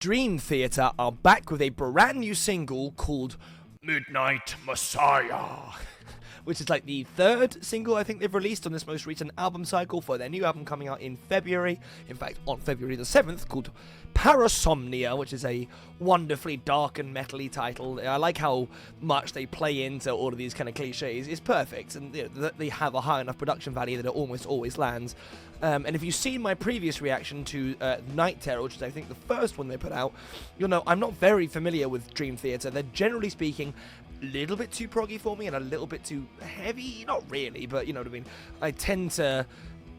Dream Theater are back with a brand new single called Midnight Messiah, which is like the third single I think they've released on this most recent album cycle for their new album coming out in February. In fact, on February the 7th, called Parasomnia, which is a wonderfully dark and metally title. I like how much they play into all of these kind of cliches. It's perfect, and they have a high enough production value that it almost always lands. And if you've seen my previous reaction to Night Terror, which is I think the first one they put out, you'll know I'm not very familiar with Dream Theater. They're generally speaking a little bit too proggy for me and a little bit too heavy. Not really, but you know what I mean. I tend to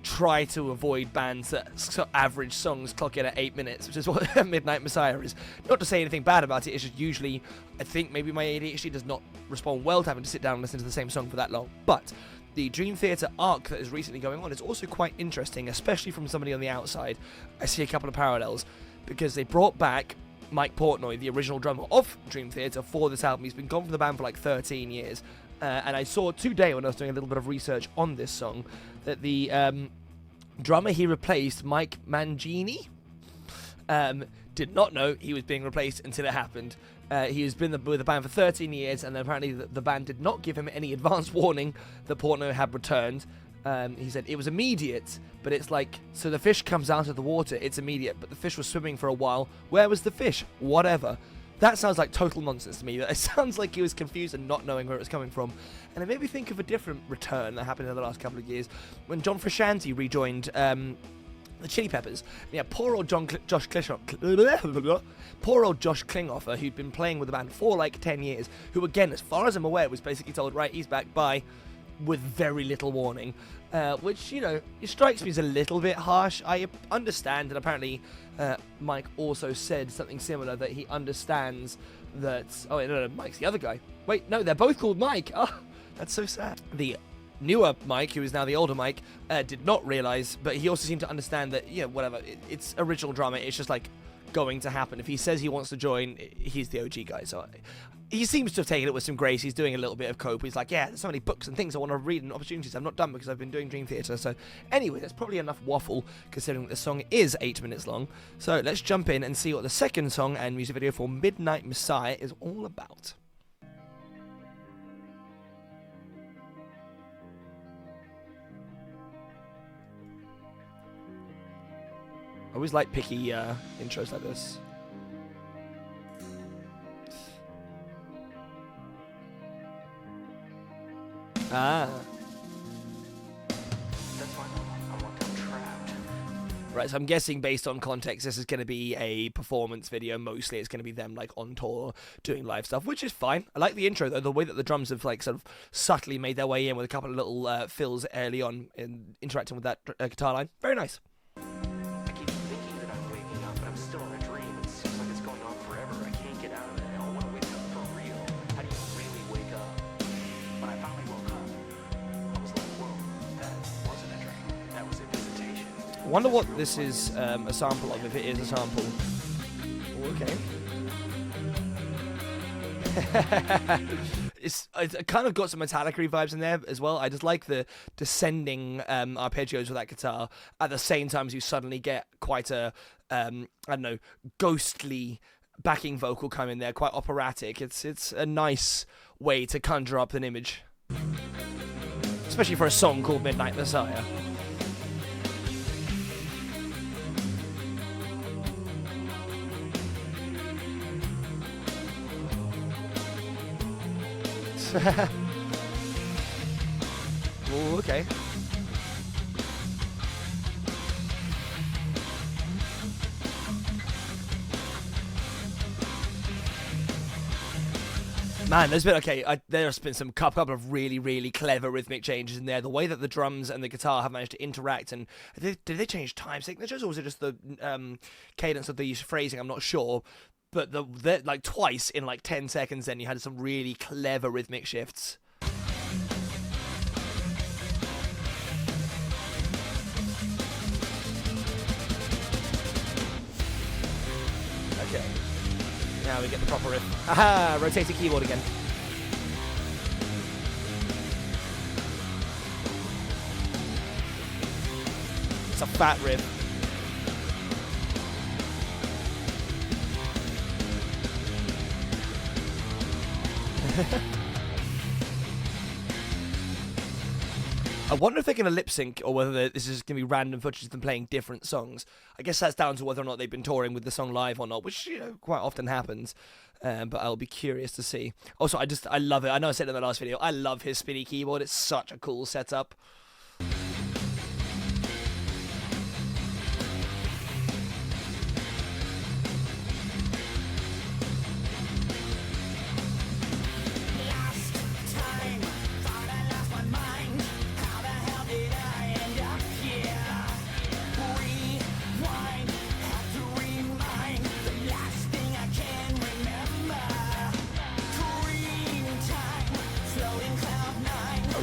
try to avoid bands that average songs clock in at 8 minutes, which is what Midnight Messiah is. Not to say anything bad about it, it's just usually, I think maybe my ADHD does not respond well to having to sit down and listen to the same song for that long. But the Dream Theater arc that is recently going on is also quite interesting, especially from somebody on the outside. I see a couple of parallels, because they brought back Mike Portnoy, the original drummer of Dream Theater, for this album. He's been gone from the band for like 13 years. And I saw today, when I was doing a little bit of research on this song, that the drummer he replaced, Mike Mangini, did not know he was being replaced until it happened. He has been with the band for 13 years, and then apparently the band did not give him any advance warning that Portnoy had returned. He said it was immediate, but it's like, so the fish comes out of the water, it's immediate, but the fish was swimming for a while. Where was the fish? Whatever. That sounds like total nonsense to me. It sounds like he was confused and not knowing where it was coming from. And it made me think of a different return that happened in the last couple of years, when John Frusciante rejoined the Chili Peppers. Yeah, poor old Josh Klinghoffer, who'd been playing with the band for like 10 years, who again, as far as I'm aware, was basically told, right, he's back, bye, with very little warning. Which, you know, it strikes me as a little bit harsh. I understand, and apparently Mike also said something similar, that he understands that... Oh, wait, no, Mike's the other guy. Wait, no, they're both called Mike. Oh, that's so sad. The newer Mike, who is now the older Mike, did not realise, but he also seemed to understand that, yeah, whatever, it's original drama, it's just, like, going to happen. If he says he wants to join, he's the OG guy, so... He seems to have taken it with some grace. He's doing a little bit of cope. He's like, yeah, there's so many books and things I want to read and opportunities I've not done because I've been doing Dream Theater. So anyway, that's probably enough waffle considering the song is 8 minutes long. So let's jump in and see what the second song and music video for Midnight Messiah is all about. I always like picky intros like this. Ah. That's fine. I'm like I'm trapped. Right, so I'm guessing based on context, this is going to be a performance video. Mostly it's going to be them like on tour doing live stuff, which is fine. I like the intro though, the way that the drums have like sort of subtly made their way in with a couple of little fills early on in interacting with that guitar line. Very nice. I keep thinking that I'm waking up, but I'm still in a dream. It seems like it's going on forever. I can't get out of it. I don't want to wake up for real. How do you really wake up? When I finally woke up, I was like, whoa, that wasn't a dream. That was a visitation. I wonder what this is a sample of, if it is a sample. Okay. It's kind of got some Metallica vibes in there as well. I just like the descending arpeggios with that guitar at the same time as you suddenly get quite a, I don't know, ghostly backing vocal come in there, quite operatic. It's a nice way to conjure up an image. Especially for a song called Midnight Messiah. Ooh, okay. Man, there's been some couple of really, really clever rhythmic changes in there. The way that the drums and the guitar have managed to interact, and did they change time signatures, or was it just the cadence of the phrasing? I'm not sure. But the like twice in like 10 seconds, then you had some really clever rhythmic shifts. Okay. Now we get the proper riff. Aha! Rotating keyboard again. It's a fat riff. I wonder if they're going to lip sync or whether this is going to be random footage of them playing different songs. I guess that's down to whether or not they've been touring with the song live or not, which, you know, quite often happens. But I'll be curious to see. Also, I love it. I know I said it in the last video. I love his spinny keyboard. It's such a cool setup.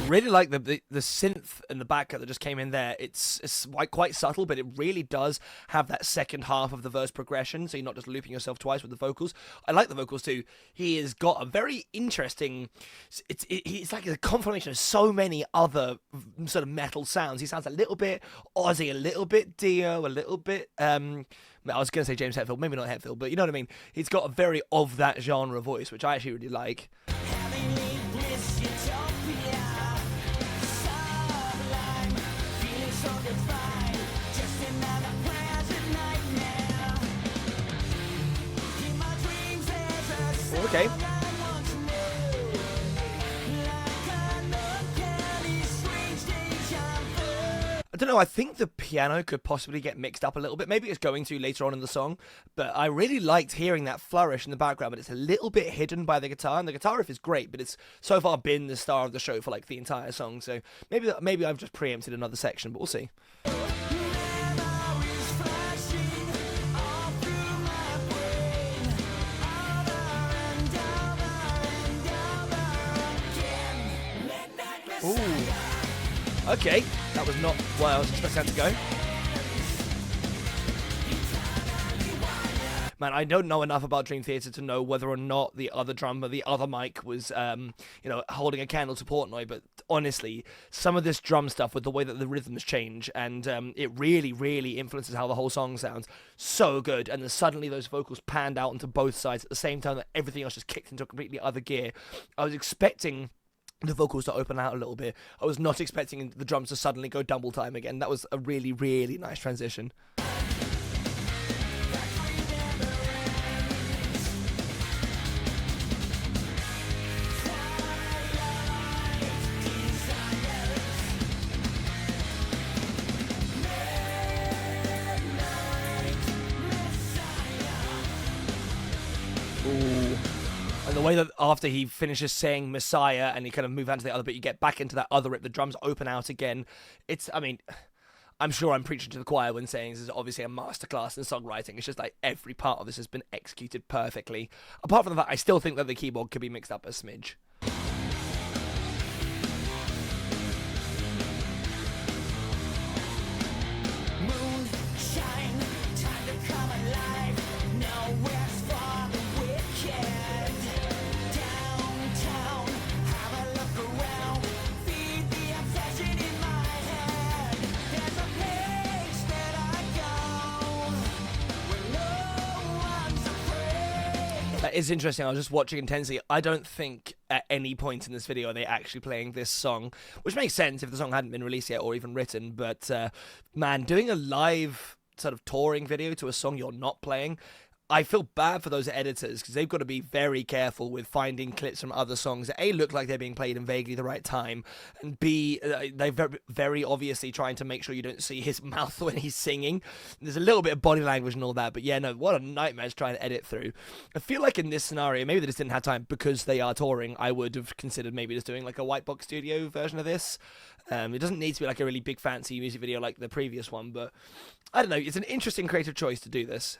Really like the synth in the background that just came in there. It's quite subtle, but it really does have that second half of the verse progression, so you're not just looping yourself twice with the vocals. I like the vocals too. He has got a very interesting. It's like a confirmation of so many other sort of metal sounds. He sounds a little bit Ozzy, a little bit Dio, a little bit. I was going to say James Hetfield, maybe not Hetfield, but you know what I mean. He's got a very of that genre voice, which I actually really like. Okay. I don't know, I think the piano could possibly get mixed up a little bit. Maybe it's going to later on in the song, but I really liked hearing that flourish in the background, but it's a little bit hidden by the guitar, and the guitar riff is great, but it's so far been the star of the show for like the entire song, so maybe I've just preempted another section, but we'll see. Ooh. Okay, that was not where I was expecting that to go. Man, I don't know enough about Dream Theater to know whether or not the other drummer, the other mic, was, holding a candle to Portnoy. But honestly, some of this drum stuff with the way that the rhythms change, and it really, really influences how the whole song sounds. So good. And then suddenly those vocals panned out onto both sides at the same time that everything else just kicked into a completely other gear. I was expecting the vocals to open out a little bit. I was not expecting the drums to suddenly go double time again. That was a really, really nice transition. Ooh. And the way that after he finishes saying Messiah and he kind of move on to the other bit, you get back into that other rip, the drums open out again. I'm sure I'm preaching to the choir when saying this is obviously a masterclass in songwriting. It's just like every part of this has been executed perfectly. Apart from the fact I still think that the keyboard could be mixed up a smidge. It's interesting. I was just watching intensely. I don't think at any point in this video are they actually playing this song, which makes sense if the song hadn't been released yet or even written. But man, doing a live sort of touring video to a song you're not playing, I feel bad for those editors because they've got to be very careful with finding clips from other songs that A, look like they're being played in vaguely the right time, and B, they're very, very obviously trying to make sure you don't see his mouth when he's singing. There's a little bit of body language and all that, but yeah, no, what a nightmare to try and edit through. I feel like in this scenario, maybe they just didn't have time because they are touring. I would have considered maybe just doing like a white box studio version of this. It doesn't need to be like a really big fancy music video like the previous one, but I don't know, it's an interesting creative choice to do this.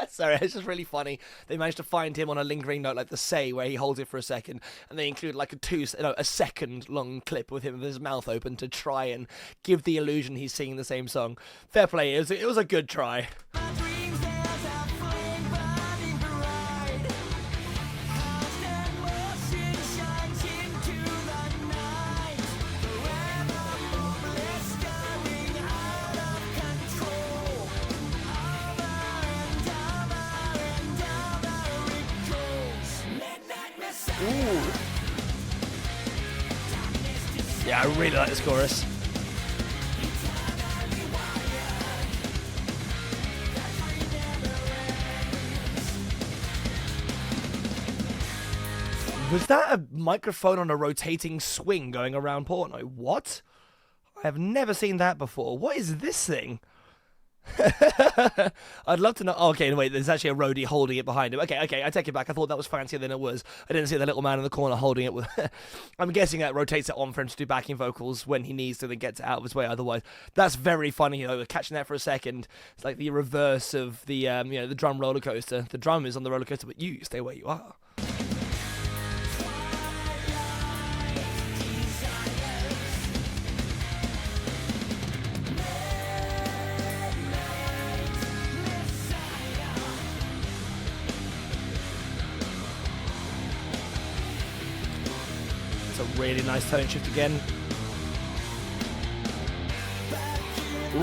Sorry, it's just really funny. They managed to find him on a lingering note like the say where he holds it for a second, and they include like a second long clip with him with his mouth open to try and give the illusion he's singing the same song. Fair play, it was a good try. Yeah, I really like this chorus. Was that a microphone on a rotating swing going around Portnoy? What? I have never seen that before. What is this thing? I'd love to know. Oh, okay, wait, there's actually a roadie holding it behind him. Okay, I take it back. I thought that was fancier than it was. I didn't see the little man in the corner holding it with... I'm guessing that rotates it on for him to do backing vocals when he needs to, then gets it out of his way otherwise. That's very funny, catching that for a second. It's like the reverse of the, the drum roller coaster. The drum is on the roller coaster, but you stay where you are. Really nice tone shift again. Ooh.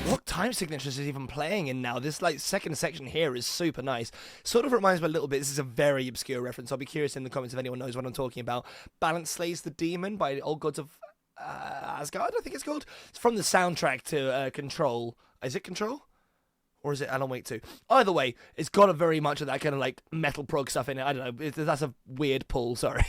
What time signatures is even playing in now? This second section here is super nice. Sort of reminds me a little bit. This is a very obscure reference. I'll be curious in the comments if anyone knows what I'm talking about. Balance Slays the Demon by Old Gods of Asgard, I think it's called. It's from the soundtrack to Control. Is it Control? Or is it Alan Wake 2? Either way, it's got a very much of that kind of like metal prog stuff in it. I don't know. That's a weird pull, sorry.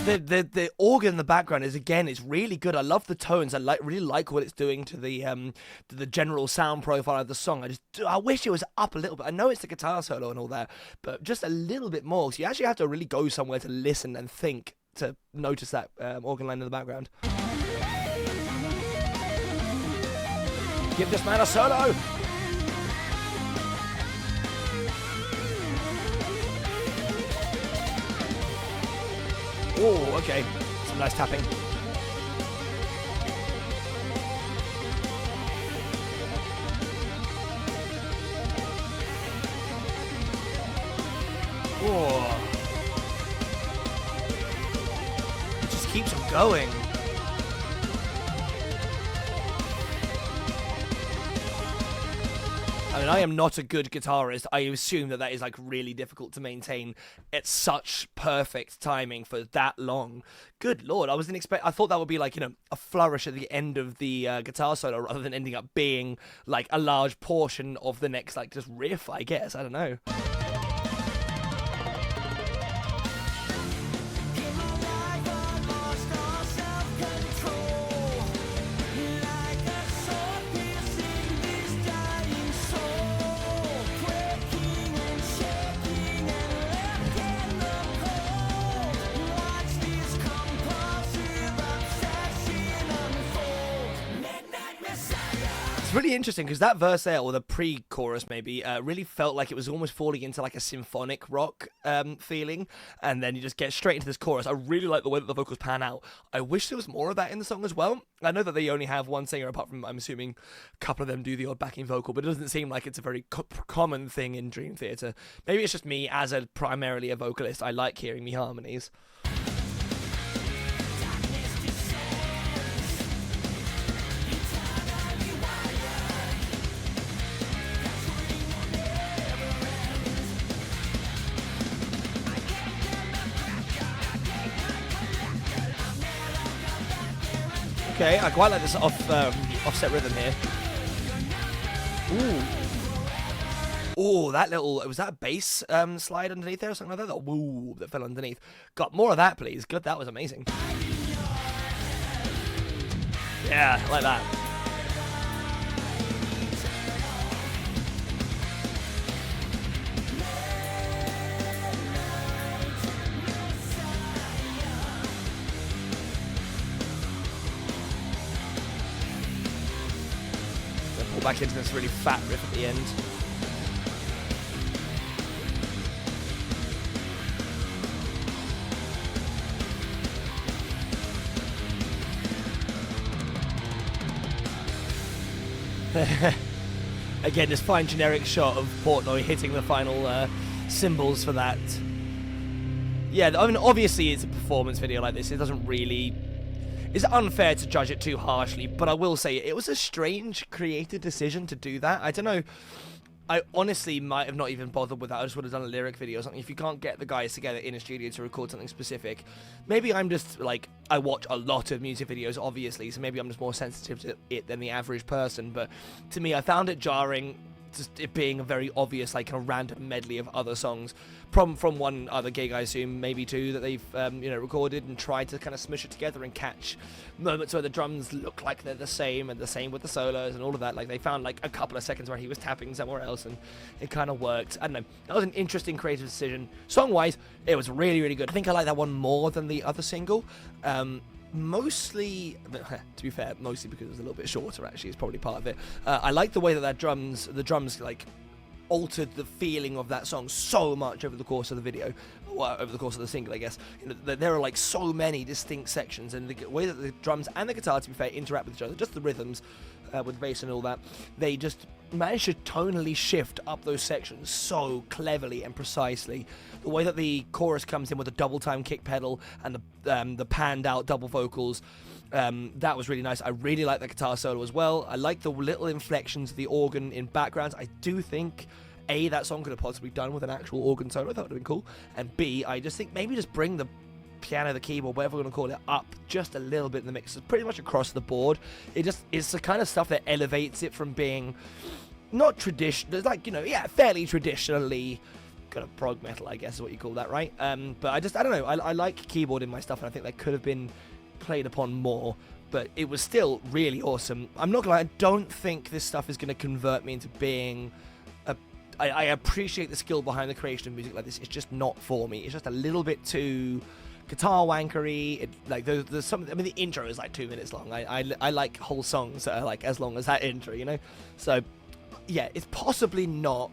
The organ in the background is, again, it's really good. I love the tones. I really like what it's doing to the general sound profile of the song. I wish it was up a little bit. I know it's the guitar solo and all that, but just a little bit more. So you actually have to really go somewhere to listen and think to notice that organ line in the background. Give this man a solo! Oh, okay. Some nice tapping. Oh. It just keeps on going. I mean, I am not a good guitarist. I assume that is like really difficult to maintain at such perfect timing for that long. Good lord, I thought that would be like, a flourish at the end of the guitar solo rather than ending up being like a large portion of the next like just riff, I guess. I don't know. Really interesting because that verse there, or the pre-chorus maybe, really felt like it was almost falling into like a symphonic rock feeling, and then you just get straight into this chorus. I really like the way that the vocals pan out. I wish there was more of that in the song as well. I know that they only have one singer, apart from, I'm assuming, a couple of them do the odd backing vocal, but it doesn't seem like it's a very common thing in Dream Theater. Maybe it's just me, as primarily a vocalist, I like hearing me harmonies. Okay, I quite like this offset rhythm here. Ooh. Ooh, that little... Was that a bass slide underneath there or something like that? Woo, that fell underneath. Got more of that, please. Good, that was amazing. Yeah, I like that. back into this really fat riff at the end. Again, this fine generic shot of Portnoy hitting the final cymbals for that. Yeah, I mean, obviously it's a performance video like this. It doesn't really... It's unfair to judge it too harshly, but I will say it was a strange creative decision to do that. I don't know. I honestly might have not even bothered with that. I just would have done a lyric video or something. If you can't get the guys together in a studio to record something specific, maybe I'm just, like, I watch a lot of music videos, obviously, so maybe I'm just more sensitive to it than the average person. But to me, I found it jarring, just it being a very obvious, like, kind of random medley of other songs from one other gig, I assume, maybe two, that they've, recorded and tried to kind of smush it together and catch moments where the drums look like they're the same, and the same with the solos and all of that. Like, they found, like, a couple of seconds where he was tapping somewhere else, and it kind of worked. I don't know. That was an interesting creative decision. Song-wise, it was really, really good. I think I like that one more than the other single. Mostly, to be fair, mostly because it was a little bit shorter, actually, is probably part of it. I like the way that the drums, like, altered the feeling of that song so much over the course of the video, well, over the course of the single, I guess. There are, like, so many distinct sections, and the way that the drums and the guitar, to be fair, interact with each other, just the rhythms, with bass and all that, they just managed to tonally shift up those sections so cleverly and precisely. The way that the chorus comes in with a double time kick pedal and the panned out double vocals, that was really nice. I really like the guitar solo as well. I like the little inflections of the organ in backgrounds. I do think that song could have possibly done with an actual organ solo. That would have been cool. And B, I just think maybe just bring the piano, the keyboard, whatever we're going to call it, up just a little bit in the mix. It's pretty much across the board. It's the kind of stuff that elevates it from being not traditional, like, fairly traditionally kind of prog metal, I guess is what you call that, right? But I don't know. I like keyboard in my stuff, and I think that could have been played upon more, but it was still really awesome. I'm not gonna lie, I don't think this stuff is going to convert me into being I appreciate the skill behind the creation of music like this. It's just not for me. It's just a little bit too guitar wankery. There's some. I mean, the intro is like 2 minutes long. I like whole songs that are like as long as that intro, So, yeah, it's possibly not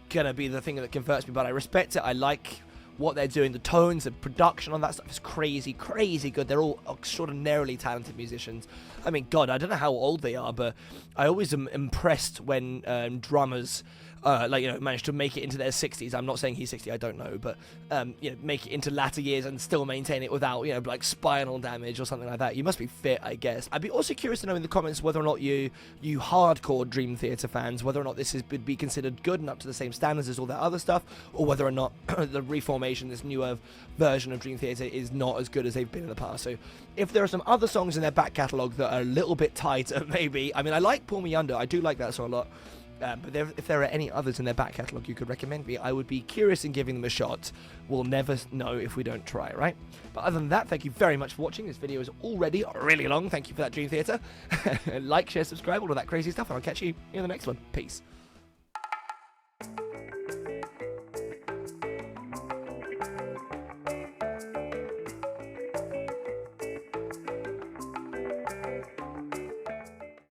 gonna be the thing that converts me, but I respect it. I like what they're doing. The tones and production on that stuff is crazy, crazy good. They're all extraordinarily talented musicians. I mean, God, I don't know how old they are, but I always am impressed when drummers manage to make it into their 60s. I'm not saying he's 60, I don't know, but make it into latter years and still maintain it without like spinal damage or something like that. You must be fit, I guess. I'd be also curious to know in the comments whether or not you hardcore Dream Theater fans, whether or not this would be considered good and up to the same standards as all that other stuff, or whether or not the reformation, this newer version of Dream Theater, is not as good as they've been in the past. So if there are some other songs in their back catalogue that are a little bit tighter, maybe. I mean, I like Pull Me Under. I do like that song a lot. But if there are any others in their back catalogue you could recommend me, I would be curious in giving them a shot. We'll never know if we don't try, right? But other than that, thank you very much for watching. This video is already really long. Thank you for that, Dream Theater. Like, share, subscribe, all of that crazy stuff, and I'll catch you in the next one. Peace.